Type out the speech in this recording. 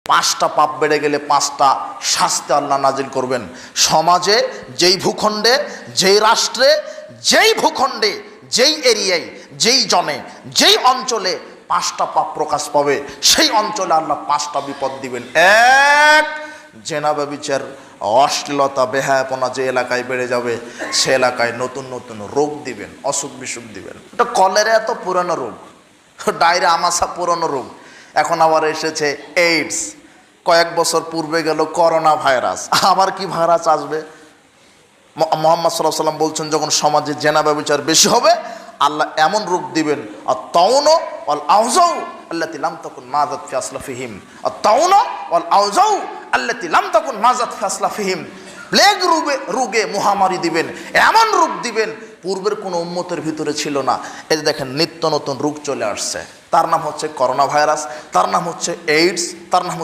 পাঁচটা পাপ বেড়ে গেলে পাঁচটা শাস্তি আল্লাহ নাজিল করবেন। সমাজে যেই ভূখণ্ডে, যেই রাষ্ট্রে, যেই ভূখণ্ডে, যেই এরিয়ায়, যেই জনে, যেই অঞ্চলে পাঁচটা পাপ প্রকাশ পাবে, সেই অঞ্চলে আল্লাহ পাঁচটা বিপদ দিবেন। এক, জেনা ব্যভিচার, অশ্লীলতা, বেহায়াপনা যে এলাকায় বেড়ে যাবে, সে এলাকায় নতুন নতুন রোগ দিবেন, অসুখ বিসুখ দিবেন। এটা কলেরা এত পুরানো রোগ, ডায়রিয়া আমাশা পুরানো রোগ, এখন আবার এসেছে এইডস, কয়েক বছর পূর্বে গেল করোনা ভাইরাস, আবার কি ভাইরাস আসবে। মুহাম্মদ সাল্লাল্লাহু আলাইহি ওয়াসাল্লাম বলছেন, যখন সমাজে জেনা ব্যভিচার বেশি হবে আল্লাহ এমন রোগ দিবেন, আত-তাউন ওয়াল আউজাউ আল্লাতী লাম তাকুন মাযাত ফি আসলাফিহিম, আত-তাউন ওয়াল আউজাউ আল্লাতী লাম তাকুন মাযাত ফি আসলাফিহিম। প্লেগ রোগে মহামারী দিবেন, এমন রোগ দিবেন পূর্বের কোনো উম্মতের ভিতরে ছিল না। এই যে দেখেন নিত্য নতুন রোগ চলে আসছে, তার নাম হচ্ছে করোনা ভাইরাস, তার নাম হচ্ছে এইডস, তার নাম হচ্ছে